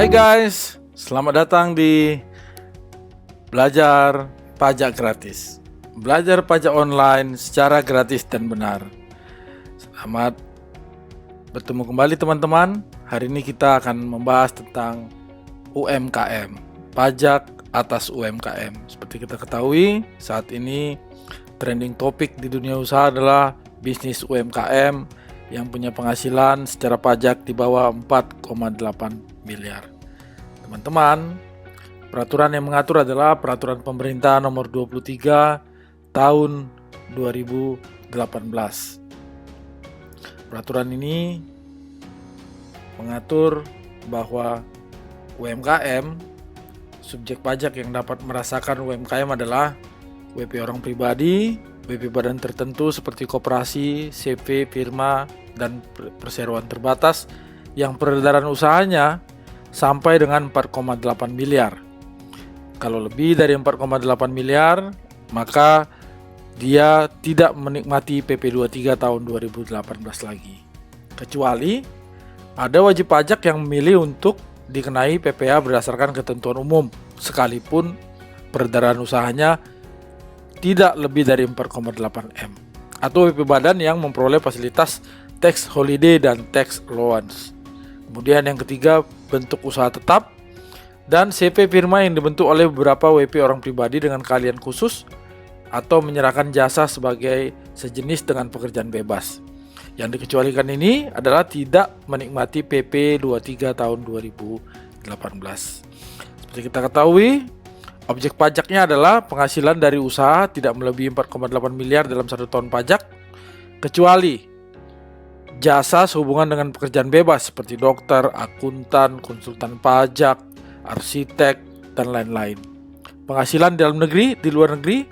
Hai guys, selamat datang di Belajar Pajak Gratis. Belajar pajak online secara gratis dan benar. Selamat bertemu kembali teman-teman. Hari ini kita akan membahas tentang UMKM, pajak atas UMKM. Seperti kita ketahui, saat ini trending topik di dunia usaha adalah bisnis UMKM yang punya penghasilan secara pajak di bawah 4,8 miliar. Teman-teman, peraturan yang mengatur adalah Peraturan Pemerintah Nomor 23 Tahun 2018. Peraturan ini mengatur bahwa UMKM, subjek pajak yang dapat merasakan UMKM adalah WP orang pribadi, WP badan tertentu seperti koperasi, CV, firma, dan perseroan terbatas yang peredaran usahanya sampai dengan 4,8 miliar. Kalau lebih dari 4,8 miliar, maka dia tidak menikmati PP 23 tahun 2018 lagi. Kecuali ada wajib pajak yang memilih untuk dikenai PPh berdasarkan ketentuan umum, sekalipun peredaran usahanya tidak lebih dari 4,8 M, atau WP badan yang memperoleh fasilitas tax holiday dan tax allowance. Kemudian yang ketiga, bentuk usaha tetap dan CV firma yang dibentuk oleh beberapa WP orang pribadi dengan keahlian khusus atau menyerahkan jasa sebagai sejenis dengan pekerjaan bebas. Yang dikecualikan ini adalah tidak menikmati PP 23 tahun 2018. Seperti kita ketahui, objek pajaknya adalah penghasilan dari usaha tidak melebihi 4,8 miliar dalam 1 tahun pajak, kecuali jasa sehubungan dengan pekerjaan bebas seperti dokter, akuntan, konsultan pajak, arsitek, dan lain-lain. Penghasilan dalam negeri, di luar negeri,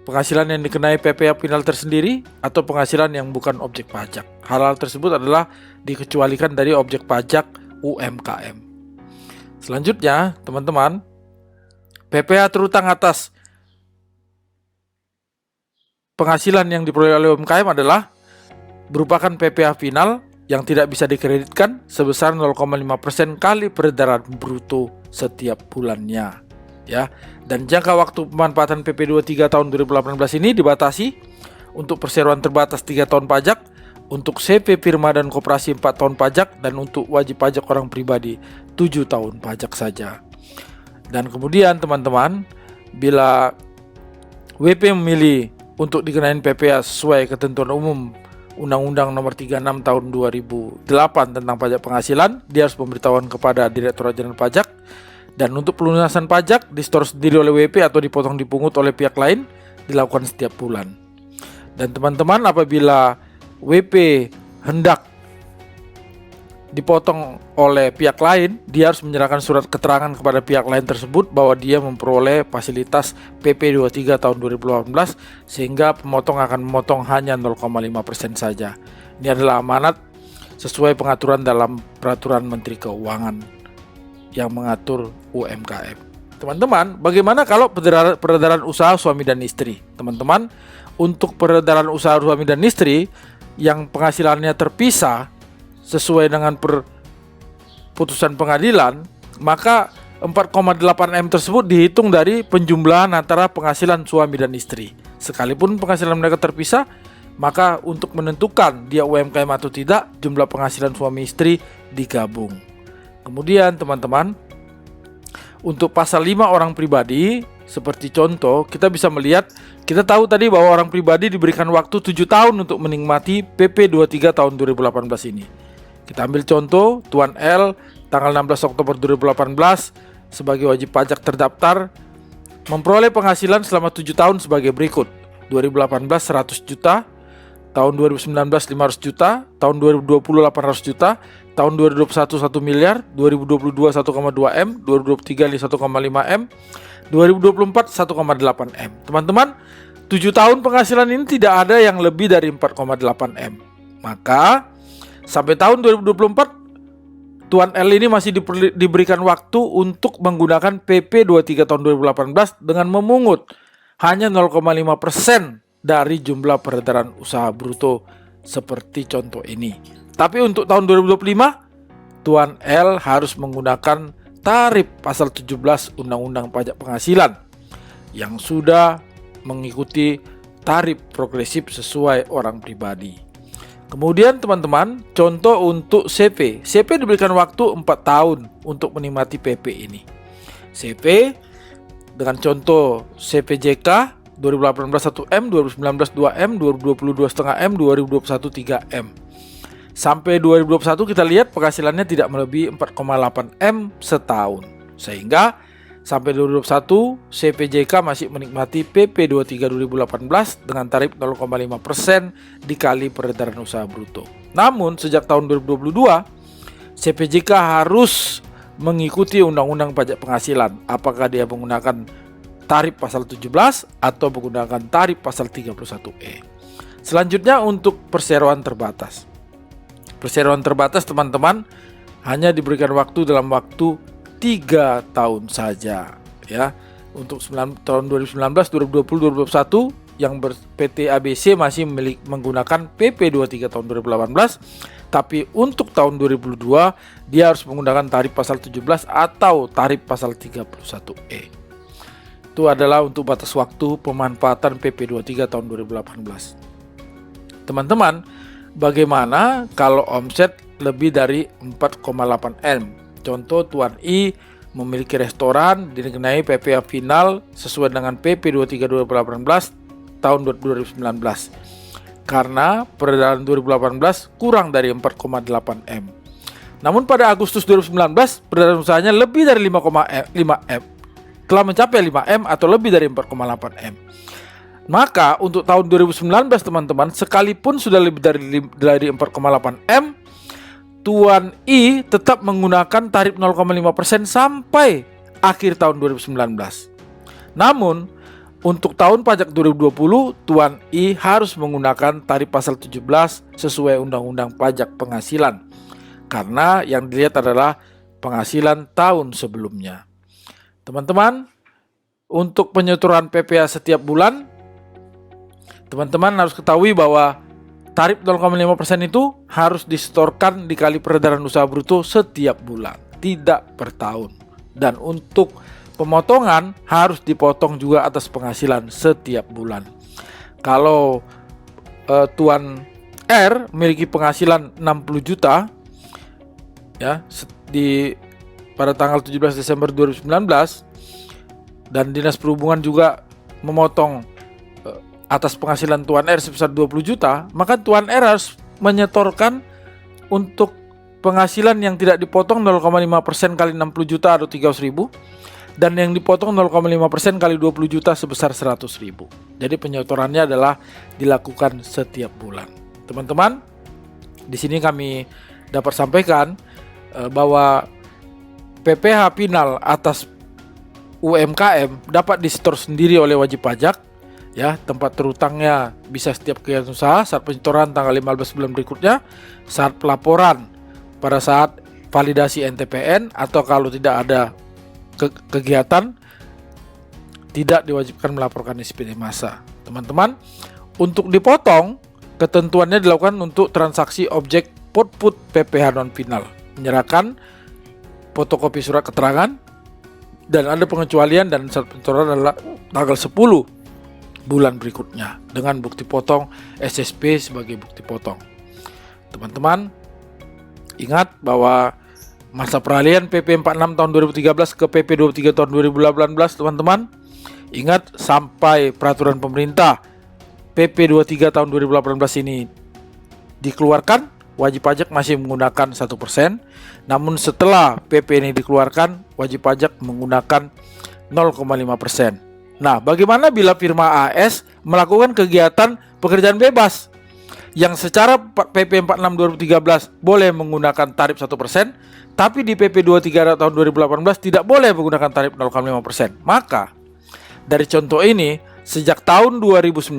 penghasilan yang dikenai PPh final tersendiri, atau penghasilan yang bukan objek pajak. Hal-hal tersebut adalah dikecualikan dari objek pajak UMKM. Selanjutnya, teman-teman, PPh terutang atas penghasilan yang diperoleh oleh UMKM adalah merupakan PPh final yang tidak bisa dikreditkan sebesar 0,5% kali peredaran bruto setiap bulannya, ya. Dan jangka waktu pemanfaatan PP 23 tahun 2018 ini dibatasi untuk perseroan terbatas 3 tahun pajak, untuk CV firma dan koperasi 4 tahun pajak, dan untuk wajib pajak orang pribadi 7 tahun pajak saja. Dan kemudian teman-teman, bila WP memilih untuk dikenain PPh sesuai ketentuan umum Undang-Undang Nomor 36 Tahun 2008 tentang pajak penghasilan, dia harus memberitahukan kepada Direktorat Jenderal Pajak. Dan untuk pelunasan pajak disetor sendiri oleh WP atau dipotong dipungut oleh pihak lain dilakukan setiap bulan. Dan teman-teman, apabila WP hendak dipotong oleh pihak lain, dia harus menyerahkan surat keterangan kepada pihak lain tersebut bahwa dia memperoleh fasilitas PP 23 tahun 2018, sehingga pemotong akan memotong hanya 0,5% saja. Ini adalah amanat sesuai pengaturan dalam Peraturan Menteri Keuangan yang mengatur UMKM. Teman-teman, bagaimana kalau peredaran usaha suami dan istri? Teman-teman, untuk peredaran usaha suami dan istri yang penghasilannya terpisah sesuai dengan putusan pengadilan, maka 4,8 M tersebut dihitung dari penjumlahan antara penghasilan suami dan istri. Sekalipun penghasilan mereka terpisah, maka untuk menentukan dia UMKM atau tidak, jumlah penghasilan suami istri digabung. Kemudian teman-teman, untuk pasal 5 orang pribadi, seperti contoh, kita bisa melihat, kita tahu tadi bahwa orang pribadi diberikan waktu 7 tahun untuk menikmati PP 23 tahun 2018 ini. Kita ambil contoh, Tuan L tanggal 16 Oktober 2018 sebagai wajib pajak terdaftar memperoleh penghasilan selama 7 tahun sebagai berikut. 2018 100 juta, tahun 2019 500 juta, tahun 2020 800 juta, tahun 2021 1 miliar, 2022 1,2 M, 2023 1,5 M, 2024 1,8 M. Teman-teman, 7 tahun penghasilan ini tidak ada yang lebih dari 4,8 M. Maka sampai tahun 2024, Tuan L ini masih diberikan waktu untuk menggunakan PP 23 tahun 2018 dengan memungut hanya 0,5% dari jumlah peredaran usaha bruto seperti contoh ini. Tapi untuk tahun 2025 Tuan L harus menggunakan tarif pasal 17 Undang-Undang Pajak Penghasilan yang sudah mengikuti tarif progresif sesuai orang pribadi. Kemudian teman-teman, contoh untuk CP. CP diberikan waktu 4 tahun untuk menikmati PP ini. CP dengan contoh CPJK 2018 1M, 2019 2M, 2020 2,5M, 2021 3M. Sampai 2021 kita lihat penghasilannya tidak melebihi 4,8M setahun. Sehingga sampai 2021 CPJK masih menikmati PP 23 2018 dengan tarif 0,5% dikali peredaran usaha bruto. Namun sejak tahun 2022 CPJK harus mengikuti Undang-Undang Pajak Penghasilan. Apakah dia menggunakan tarif pasal 17 atau menggunakan tarif pasal 31E. Selanjutnya untuk perseroan terbatas. Perseroan terbatas teman-teman hanya diberikan waktu dalam waktu 3 tahun saja ya. Untuk tahun 2019, 2020, 2021 yang PT ABC masih menggunakan PP 23 tahun 2018, tapi untuk tahun 2022 dia harus menggunakan tarif pasal 17 atau tarif pasal 31E. Itu adalah untuk batas waktu pemanfaatan PP 23 tahun 2018. Teman-teman, bagaimana kalau omset lebih dari 4,8M? Contoh Tuan I memiliki restoran dikenai PPh final sesuai dengan PP 23 2018 tahun 2019. Karena peredaran 2018 kurang dari 4,8M. Namun pada Agustus 2019 peredaran usahanya lebih dari 5,5M. Telah mencapai 5M atau lebih dari 4,8M. Maka untuk tahun 2019 teman-teman, sekalipun sudah lebih dari 4,8M, Tuan I tetap menggunakan tarif 0,5% sampai akhir tahun 2019. Namun untuk tahun pajak 2020, Tuan I harus menggunakan tarif pasal 17 sesuai Undang-Undang Pajak Penghasilan. Karena yang dilihat adalah penghasilan tahun sebelumnya. Teman-teman, untuk penyetoran PPh setiap bulan, teman-teman harus ketahui bahwa tarif 0,5% itu harus disetorkan dikali peredaran usaha bruto setiap bulan, tidak per tahun. Dan untuk pemotongan harus dipotong juga atas penghasilan setiap bulan. Kalau Tuan R memiliki penghasilan 60 juta ya pada tanggal 17 Desember 2019 dan Dinas Perhubungan juga memotong atas penghasilan Tuan R sebesar 20 juta, maka Tuan R harus menyetorkan untuk penghasilan yang tidak dipotong 0,5% kali 60 juta atau 300.000 dan yang dipotong 0,5% kali 20 juta sebesar 100.000. Jadi penyetorannya adalah dilakukan setiap bulan. Teman-teman, di sini kami dapat sampaikan bahwa PPh final atas UMKM dapat disetor sendiri oleh wajib pajak. Ya, tempat terutangnya bisa setiap kegiatan usaha saat penyetoran tanggal 15 bulan berikutnya, saat pelaporan pada saat validasi NTPN, atau kalau tidak ada kegiatan tidak diwajibkan melaporkan SPT massa. Teman-teman, untuk dipotong ketentuannya dilakukan untuk transaksi objek output PPh non final, menyerahkan fotokopi surat keterangan, dan ada pengecualian dan saat penyetoran adalah tanggal 10 bulan berikutnya dengan bukti potong SSP sebagai bukti potong. Teman-teman, ingat bahwa masa peralihan PP 46 tahun 2013 ke PP 23 tahun 2018, teman-teman, ingat sampai peraturan pemerintah PP 23 tahun 2018 ini dikeluarkan, wajib pajak masih menggunakan 1%. Namun setelah PP ini dikeluarkan, wajib pajak menggunakan 0,5%. Nah, bagaimana bila firma AS melakukan kegiatan pekerjaan bebas yang secara PP 46 2013 boleh menggunakan tarif 1%, tapi di PP 23 tahun 2018 tidak boleh menggunakan tarif 0,5%. Maka dari contoh ini, sejak tahun 2019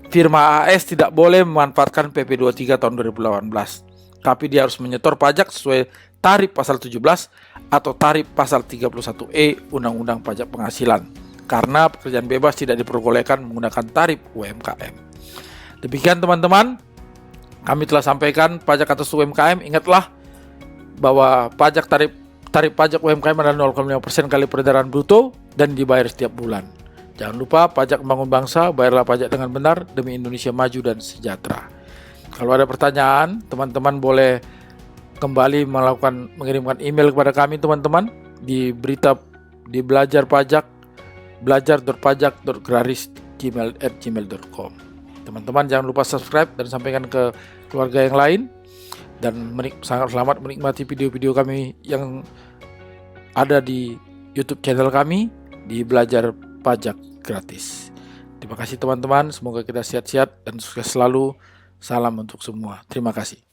firma AS tidak boleh memanfaatkan PP 23 tahun 2018, tapi dia harus menyetor pajak sesuai tarif pasal 17 atau tarif pasal 31E Undang-Undang Pajak Penghasilan. Karena pekerjaan bebas tidak diperbolehkan menggunakan tarif UMKM. Demikian teman-teman, kami telah sampaikan pajak atas UMKM. Ingatlah bahwa tarif pajak UMKM adalah 0,5% kali peredaran bruto dan dibayar setiap bulan. Jangan lupa pajak membangun bangsa, bayarlah pajak dengan benar demi Indonesia maju dan sejahtera. Kalau ada pertanyaan, teman-teman boleh kembali mengirimkan email kepada kami teman-teman di belajar.pajak.gratis@gmail.com. Teman-teman jangan lupa subscribe dan sampaikan ke keluarga yang lain, dan sangat selamat menikmati video-video kami yang ada di YouTube channel kami di Belajar Pajak Gratis. Terima kasih teman-teman, semoga kita sehat-sehat dan sukses selalu. Salam untuk semua. Terima kasih.